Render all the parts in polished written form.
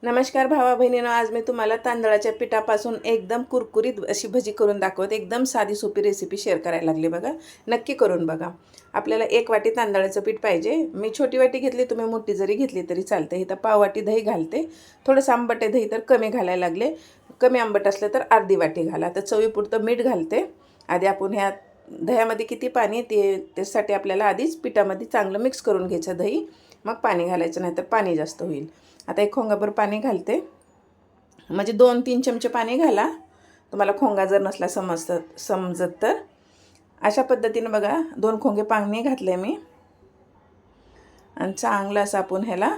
नमस्कार भावा बहिणींनो, आज मी तुम्हाला तांदळाच्या पिठापासून एकदम कुरकुरीत अशी भजी करून दाखवते। एकदम साधी सोपी रेसिपी शेअर करायला लागली बघा, नक्की करून बघा। आपल्याला 1 वाटी तांदळाचं पीठ पाहिजे। मी छोटी वाटी घेतली, तुम्ही मोठी जरी घेतली तरी चालते। इथं पाव वाटी दही घालते, थोडंसं आंबट आहे दही तर कमी घालायला लागले, कमी आंबट असलं तर अर्धी वाटी घाला। तर चवीपुरतं मीठ घालते। आधी आपण ह्या दह्यामध्ये किती पाणी त्यासाठी आपल्याला आधीच पिठामध्ये चांगलं मिक्स करून घ्यायचं दही, मग पाणी घालायचं, नाही तर पाणी जास्त होईल। आता 1 खोंगाभर पाणी घालते, म्हणजे 2-3 चमचे पाणी घाला, तुम्हाला खोंगा जर नसला समजत तर। अशा पद्धतीने बघा 2 खोंगे पाणी घातले मी, आणि चांगलं असं आपण ह्याला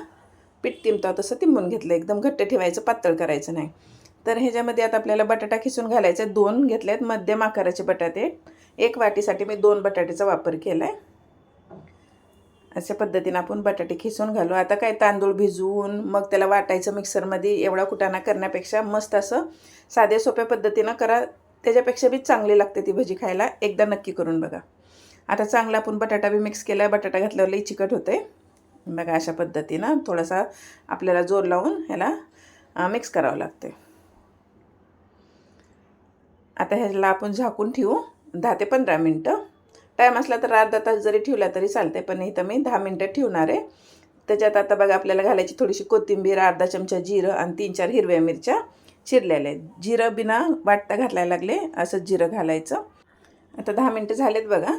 पीठ तिंबतो तसं तिंबून घेतलं। एकदम घट्ट ठेवायचं, पातळ करायचं नाही। तर ह्याच्यामध्ये आता आपल्याला बटाटा खिसून घालायचा। 2 घेतलेत मध्यम आकाराचे बटाटे। 1 वाटीसाठी मी 2 बटाट्याचा वापर केला आहे। अशा पद्धतीने आपण बटाटे खिसून घालू। आता काय तांदूळ भिजवून मग त्याला वाटायचं मिक्सरमध्ये, एवढा कुटाणा करण्यापेक्षा मस्त असं साध्या सोप्या पद्धतीनं करा, त्याच्यापेक्षा बी चांगली लागते ती भजी खायला। एकदा नक्की करून बघा। आता चांगला आपण बटाटा बी मिक्स केला, बटाटा घातल्यावर लई चिकट होते बघा। अशा पद्धतीनं थोडासा आपल्याला जोर लावून ह्याला मिक्स करावं लागते। आता ह्याला आपण झाकून ठेवू 10 ते 15 मिनटं। टाईम असला तर अर्धा तास जरी ठेवला तरी चालते, पण इथं मी 10 मिनटं ठेवणार आहे। त्याच्यात आता बघा आपल्याला घालायची थोडीशी कोथिंबीर, अर्धा चमचा जिरं आणि 3-4 हिरव्या मिरच्या चिरलेल्या आहेत। जिरं बिना वाटता घालायला लागले, असंच जिरं घालायचं। आता 10 मिनटं झालेत बघा।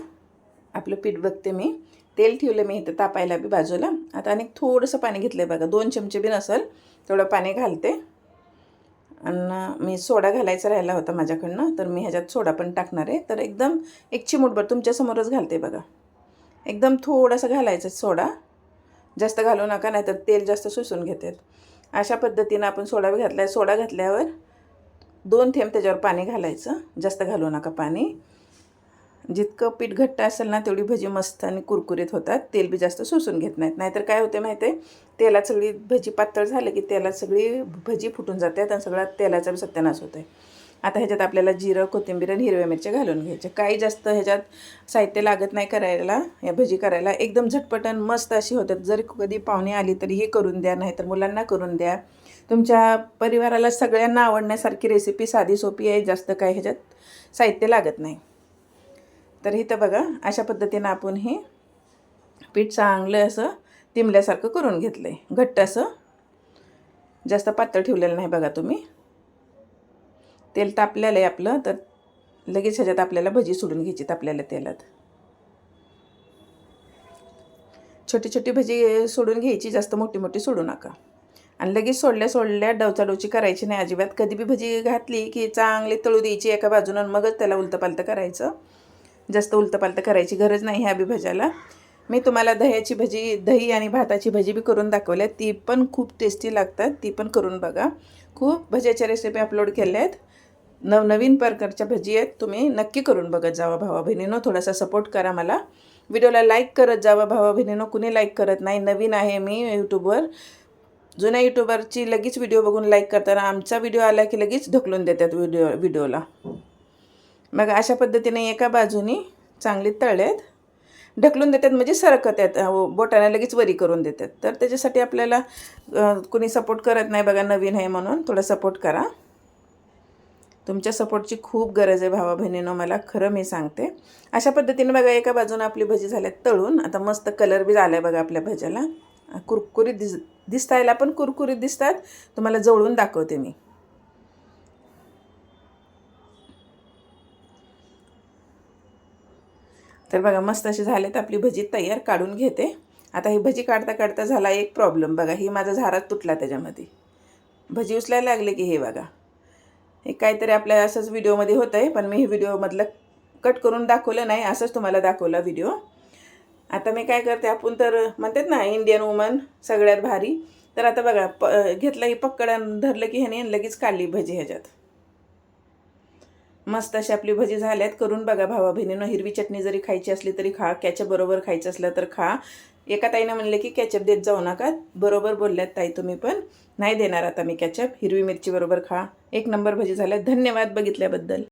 आपलं पीठ बघते मी, तेल ठेवलं मी इथं तापायला बी बाजूला। आता आणि थोडंसं पाणी घेतलं आहे बघा, 2 चमचे बी नसेल तेवढं पाणी घालते। आणि मी सोडा घालायचा राहिला होता माझ्याकडनं, तर मी ह्याच्यात सोडा पण टाकणार आहे। तर एकदम 1 चिमूटभर तुमच्यासमोरच घालते बघा, एकदम थोडंसं घालायचं सोडा, जास्त घालू नका नाहीतर तेल जास्त शोषून घेते। अशा पद्धतीनं आपण सोडा बी घातला आहे। सोडा घातल्यावर 2 थेंब त्याच्यावर पाणी घालायचं, जास्त घालू नका पाणी। जितकं पीठ घट्ट असेल ना तेवढी भजी मस्त आणि कुरकुरीत होतात, तेल बी जास्त शोषून घेत नाहीत। नाहीतर काय होते माहिती आहे, तेलात सगळी भजी पातळ झालं की तेलात सगळी भजी फुटून जातात आणि सगळा तेलाचा बी सत्यानाश होते। आता ह्याच्यात आपल्याला जिरं, कोथिंबीर आणि हिरव्या मिरच्या घालून घ्यायचे। काही जास्त ह्याच्यात साहित्य लागत नाही करायला, या भजी करायला एकदम झटपटन मस्त अशी होतात। जर कधी पाहुणे आली तरी हे करून द्या, नाहीतर मुलांना करून द्या। तुमच्या परिवाराला सगळ्यांना आवडण्यासारखी रेसिपी, साधी सोपी आहे, जास्त काय ह्याच्यात साहित्य लागत नाही। तर इथं बघा अशा पद्धतीनं आपण हे पीठ चांगलं असं तिंबल्यासारखं करून घेतलं आहे, घट्ट असं, जास्त पातळ ठेवलेलं नाही बघा तुम्ही। तेल तापलेलं आहे आपलं, तर लगेच ह्याच्यात आपल्याला भजी सोडून घ्यायची तापलेल्या तेलात। छोटी छोटी भजी सोडून घ्यायची, जास्त मोठी मोठी सोडू नका। आणि लगेच सोडल्या डवचाडवची करायची नाही अजिबात। कधी बी भजी घातली की चांगली तळू द्यायची एका बाजूनं, मगच त्याला उलटंपालटं करायचं। जास्त उलटंपालटं करायची गरज नाही ह्या बी भज्याला। मी तुम्हाला दह्याची भजी, दही आणि भाताची भजी बी करून दाखवल्या, ती पण खूप टेस्टी लागतात, ती पण करून बघा। खूप भज्याच्या रेसिपी अपलोड केल्या आहेत, नवनवीन प्रकारच्या भजी आहेत, तुम्ही नक्की करून बघत जावा भावा बहिणींनो। थोडासा सपोर्ट करा मला, व्हिडिओला लाईक करत जावा भावा बहिणींनो। कुणी लाईक करत नाही, नवीन आहे मी यूट्यूबवर। जुन्या यूट्यूबरची लगेच व्हिडिओ बघून लाईक करताना, आमचा व्हिडिओ आला की लगेच ढकलून देतात व्हिडिओला। मग अशा पद्धतीने एका बाजूनी चांगली तळलेत, ढकलून देतात म्हणजे सरकत आहेत, बोटाने लगेच वरी करून देतात। तर त्याच्यासाठी आपल्याला कुणी सपोर्ट करत नाही बघा, नवीन आहे म्हणून थोडा सपोर्ट करा। तुमच्या सपोर्टची खूप गरज आहे भावा बहिणींनो, मला खरं मी सांगते। अशा पद्धतीने बघा एका बाजूने आपली भजी झाल्यात तळून। आता मस्त कलर बी झाला आहे बघा आपल्या भज्याला, कुरकुरीत दिसतायला पण कुरकुरीत दिसतात। तुम्हाला जवळून दाखवते मी। तर बघा मस्त अशी झालेत आपली भजी तयार, काढून घेते। आता ही भजी काढता काढता झाला एक प्रॉब्लेम बघा, ही माझा झारा तुटला त्याच्यामध्ये, भजी उचलायला लागले की हे बघा, हे काहीतरी आपल्या असंच व्हिडिओमध्ये होतं आहे, पण मी हे व्हिडिओमधलं कट करून दाखवलं नाही, असंच तुम्हाला दाखवला व्हिडिओ। आता मी काय करते, आपण तर म्हणतात ना इंडियन वुमन सगळ्यात भारी, तर आता बघा घेतलं ही पक्कड धरलं की ह्याने लगेच काढली भजी ह्याच्यात। मस्त अशी आपली भजी झाल्यात, करून बघा भावा बहिणींनो। हिरवी चटणी जरी खायची असली तरी खा, कॅचअप बरोबर खायचं असलं तर खा। एका ताईनं म्हणले की कॅचअप देत जाऊ नका, बरोबर बोलल्यात ताई तुम्ही पण, नाही देणार आता मी कॅचअप, हिरवी मिरची बरोबर खा। 1 नंबर भजी झाल्यात। धन्यवाद बघितल्याबद्दल।